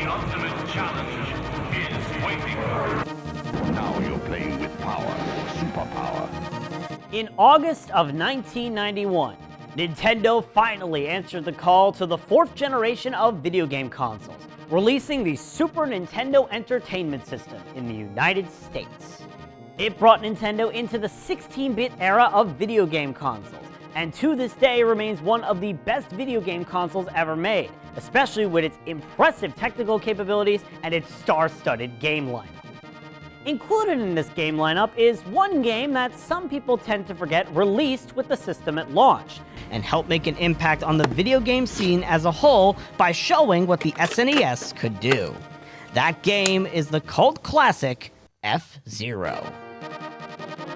ultimate challenge is waiting. Now you're playing with power, superpower. In August of 1991, Nintendo finally answered the call to the fourth generation of video game consoles, releasing the Super Nintendo Entertainment System in the United States. It brought Nintendo into the 16-bit era of video game consoles, and to this day remains one of the best video game consoles ever made, especially with its impressive technical capabilities and its star-studded game lineup. Included in this game lineup is one game that some people tend to forget released with the system at launch, and helped make an impact on the video game scene as a whole by showing what the SNES could do. That game is the cult classic F-Zero.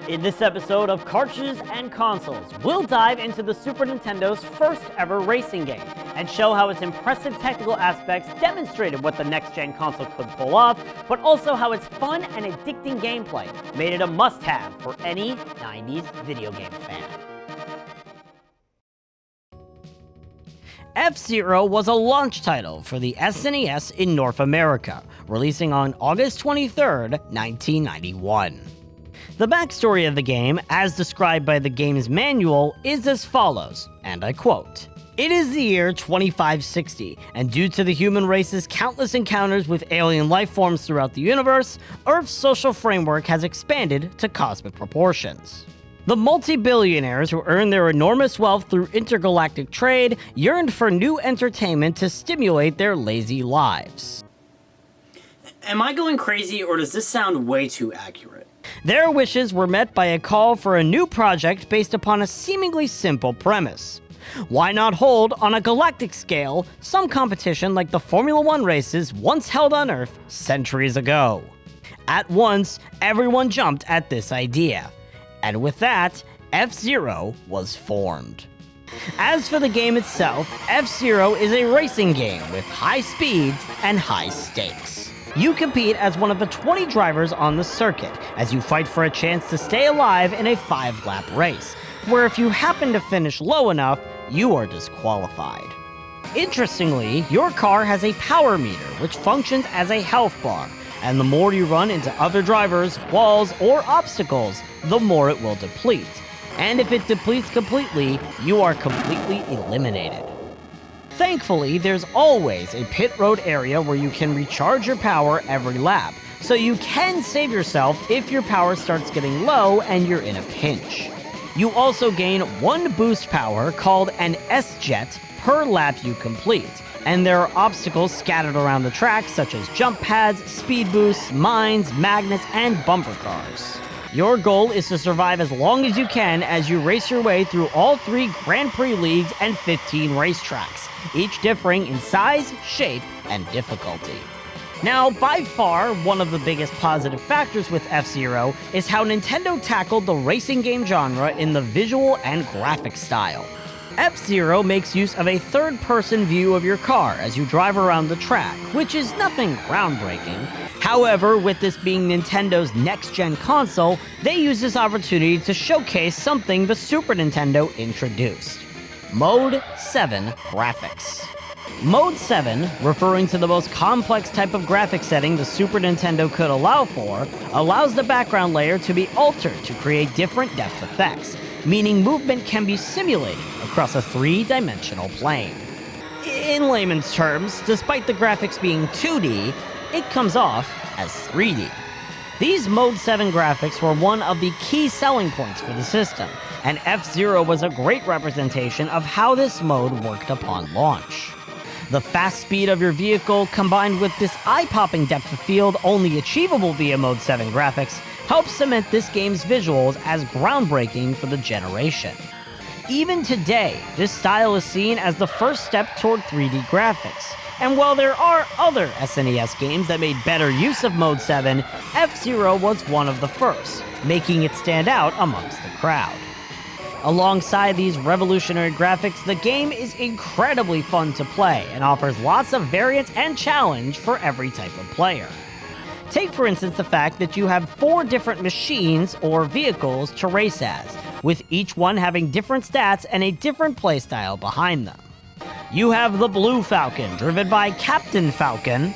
In this episode of Cartridges and Consoles, we'll dive into the Super Nintendo's first ever racing game, and show how its impressive technical aspects demonstrated what the next-gen console could pull off, but also how its fun and addicting gameplay made it a must-have for any 90s video game fan. F-Zero was a launch title for the SNES in North America, releasing on August 23, 1991. The backstory of the game, as described by the game's manual, is as follows, and I quote, "It is the year 2560, and due to the human race's countless encounters with alien life forms throughout the universe, Earth's social framework has expanded to cosmic proportions. The multi-billionaires who earned their enormous wealth through intergalactic trade yearned for new entertainment to stimulate their lazy lives." Am I going crazy, or does this sound way too accurate? Their wishes were met by a call for a new project based upon a seemingly simple premise. Why not hold, on a galactic scale, some competition like the Formula 1 races once held on Earth centuries ago? At once, everyone jumped at this idea. And with that, F-Zero was formed. As for the game itself, F-Zero is a racing game with high speeds and high stakes. You compete as one of the 20 drivers on the circuit, as you fight for a chance to stay alive in a 5-lap race, where if you happen to finish low enough, you are disqualified. Interestingly, your car has a power meter, which functions as a health bar, and the more you run into other drivers, walls, or obstacles, the more it will deplete. And if it depletes completely, you are completely eliminated. Thankfully, there's always a pit road area where you can recharge your power every lap, so you can save yourself if your power starts getting low and you're in a pinch. You also gain one boost power called an S-Jet per lap you complete, and there are obstacles scattered around the track such as jump pads, speed boosts, mines, magnets, and bumper cars. Your goal is to survive as long as you can as you race your way through all 3 Grand Prix leagues and 15 racetracks, each differing in size, shape, and difficulty. Now, by far, one of the biggest positive factors with F-Zero is how Nintendo tackled the racing game genre in the visual and graphic style. F-Zero makes use of a third-person view of your car as you drive around the track, which is nothing groundbreaking. However, with this being Nintendo's next-gen console, they use this opportunity to showcase something the Super Nintendo introduced: Mode 7 graphics. Mode 7, referring to the most complex type of graphic setting the Super Nintendo could allow for, allows the background layer to be altered to create different depth effects, meaning movement can be simulated across a 3-dimensional plane. In layman's terms, despite the graphics being 2D, it comes off as 3D. These Mode 7 graphics were one of the key selling points for the system, and F-Zero was a great representation of how this mode worked upon launch. The fast speed of your vehicle, combined with this eye-popping depth of field only achievable via Mode 7 graphics, helps cement this game's visuals as groundbreaking for the generation. Even today, this style is seen as the first step toward 3D graphics, and while there are other SNES games that made better use of Mode 7, F-Zero was one of the first, making it stand out amongst the crowd. Alongside these revolutionary graphics, the game is incredibly fun to play and offers lots of variance and challenge for every type of player. Take for instance the fact that you have 4 different machines or vehicles to race as, with each one having different stats and a different playstyle behind them. You have the Blue Falcon, driven by Captain Falcon,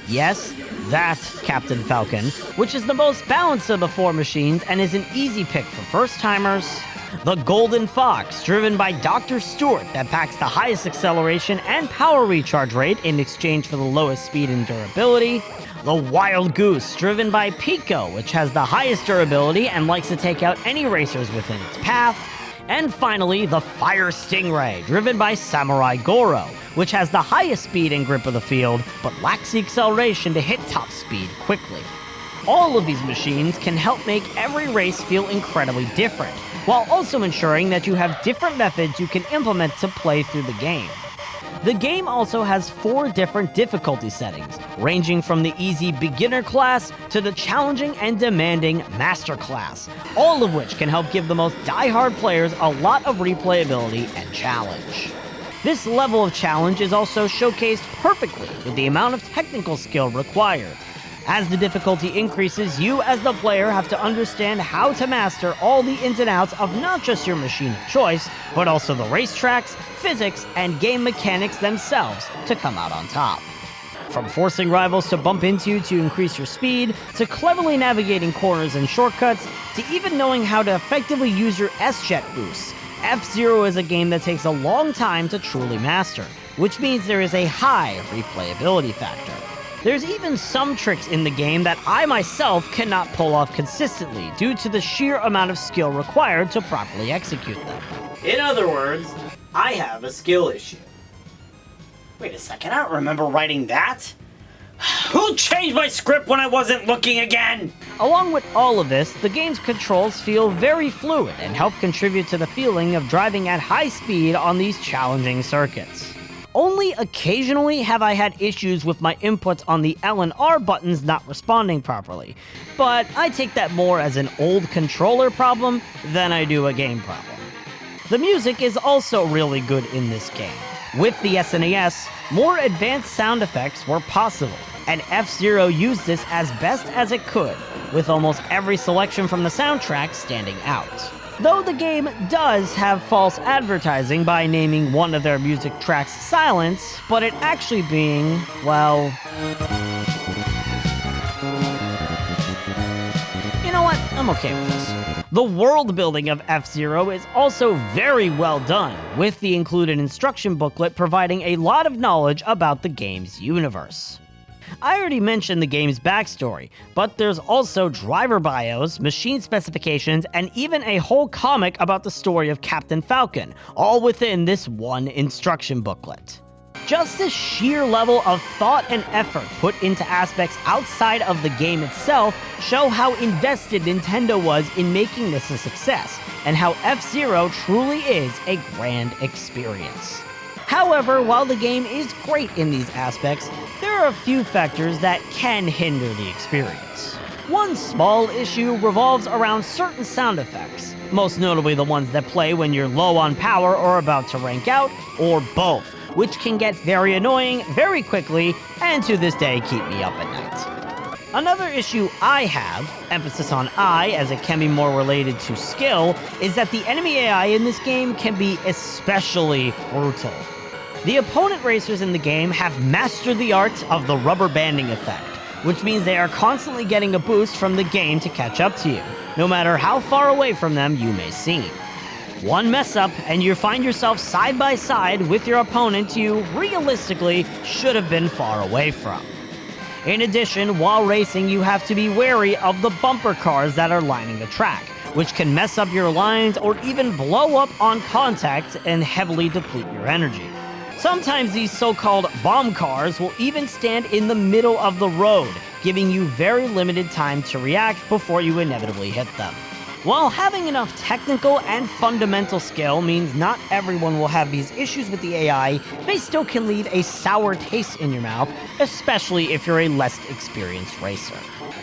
Yes, that Captain Falcon, which is the most balanced of the four machines and is an easy pick for first-timers. The Golden Fox, driven by Dr. Stewart, that packs the highest acceleration and power recharge rate in exchange for the lowest speed and durability. The Wild Goose, driven by Pico, which has the highest durability and likes to take out any racers within its path. And finally, the Fire Stingray, driven by Samurai Goro, which has the highest speed and grip of the field, but lacks the acceleration to hit top speed quickly. All of these machines can help make every race feel incredibly different, while also ensuring that you have different methods you can implement to play through the game. The game also has 4 different difficulty settings, ranging from the easy beginner class to the challenging and demanding master class, all of which can help give the most die-hard players a lot of replayability and challenge. This level of challenge is also showcased perfectly with the amount of technical skill required. As the difficulty increases, you as the player have to understand how to master all the ins and outs of not just your machine of choice, but also the racetracks, physics, and game mechanics themselves to come out on top. From forcing rivals to bump into you to increase your speed, to cleverly navigating corners and shortcuts, to even knowing how to effectively use your S-Jet boosts, F-Zero is a game that takes a long time to truly master, which means there is a high replayability factor. There's even some tricks in the game that I myself cannot pull off consistently due to the sheer amount of skill required to properly execute them. In other words, I have a skill issue. Wait a second, I don't remember writing that. Who changed my script when I wasn't looking again? Along with all of this, the game's controls feel very fluid and help contribute to the feeling of driving at high speed on these challenging circuits. Only occasionally have I had issues with my inputs on the L and R buttons not responding properly, but I take that more as an old controller problem than I do a game problem. The music is also really good in this game. With the SNES, more advanced sound effects were possible, and F-Zero used this as best as it could, with almost every selection from the soundtrack standing out. Though the game does have false advertising by naming one of their music tracks Silence, but it actually being, well... You know what? I'm okay with this. The world building of F-Zero is also very well done, with the included instruction booklet providing a lot of knowledge about the game's universe. I already mentioned the game's backstory, but there's also driver bios, machine specifications, and even a whole comic about the story of Captain Falcon, all within this one instruction booklet. Just the sheer level of thought and effort put into aspects outside of the game itself show how invested Nintendo was in making this a success, and how F-Zero truly is a grand experience. However, while the game is great in these aspects, there are a few factors that can hinder the experience. One small issue revolves around certain sound effects, most notably the ones that play when you're low on power or about to rank out, or both, which can get very annoying very quickly, and to this day keep me up at night. Another issue I have, emphasis on I as it can be more related to skill, is that the enemy AI in this game can be especially brutal. The opponent racers in the game have mastered the art of the rubber banding effect, which means they are constantly getting a boost from the game to catch up to you, no matter how far away from them you may seem. One mess up and you find yourself side by side with your opponent you realistically should have been far away from. In addition, while racing you have to be wary of the bumper cars that are lining the track, which can mess up your lines or even blow up on contact and heavily deplete your energy. Sometimes these so-called bomb cars will even stand in the middle of the road, giving you very limited time to react before you inevitably hit them. While having enough technical and fundamental skill means not everyone will have these issues with the AI, they still can leave a sour taste in your mouth, especially if you're a less experienced racer.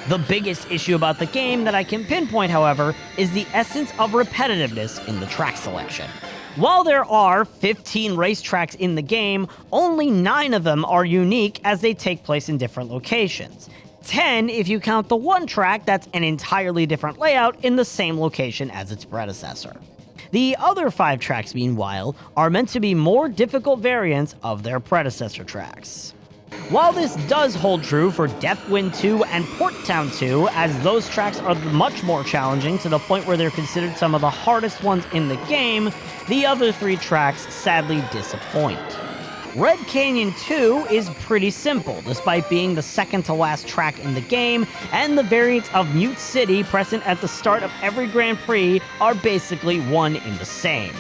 The biggest issue about the game that I can pinpoint, however, is the essence of repetitiveness in the track selection. While there are 15 racetracks in the game, only 9 of them are unique as they take place in different locations. 10 if you count the one track that's an entirely different layout in the same location as its predecessor. The other 5 tracks, meanwhile, are meant to be more difficult variants of their predecessor tracks. While this does hold true for Deathwind 2 and Port Town 2, as those tracks are much more challenging to the point where they're considered some of the hardest ones in the game, the other 3 tracks sadly disappoint. Red Canyon 2 is pretty simple, despite being the second to last track in the game, and the variants of Mute City present at the start of every Grand Prix are basically one in the same.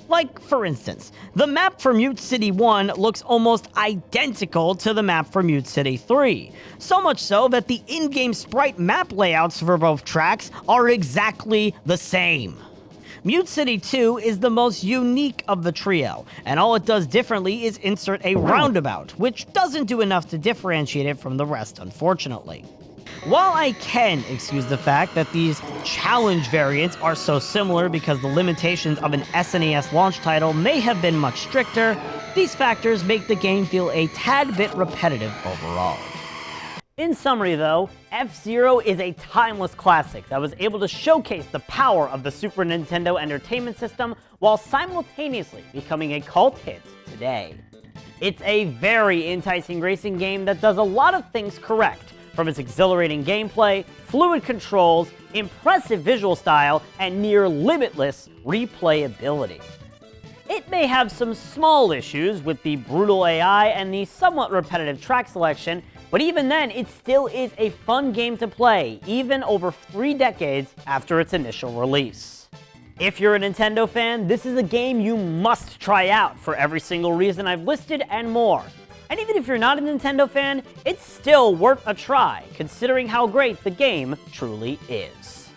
Like, for instance, the map for Mute City 1 looks almost identical to the map for Mute City 3, so much so that the in-game sprite map layouts for both tracks are exactly the same. Mute City 2 is the most unique of the trio, and all it does differently is insert a roundabout, which doesn't do enough to differentiate it from the rest, unfortunately. While I can excuse the fact that these challenge variants are so similar because the limitations of an SNES launch title may have been much stricter, these factors make the game feel a tad bit repetitive overall. In summary though, F-Zero is a timeless classic that was able to showcase the power of the Super Nintendo Entertainment System while simultaneously becoming a cult hit today. It's a very enticing racing game that does a lot of things correct, from its exhilarating gameplay, fluid controls, impressive visual style, and near limitless replayability. It may have some small issues with the brutal AI and the somewhat repetitive track selection, but even then, it still is a fun game to play, even over 3 decades after its initial release. If you're a Nintendo fan, this is a game you must try out for every single reason I've listed and more. And even if you're not a Nintendo fan, it's still worth a try, considering how great the game truly is.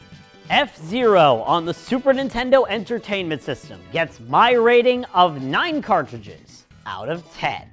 F-Zero on the Super Nintendo Entertainment System gets my rating of 9 cartridges out of 10.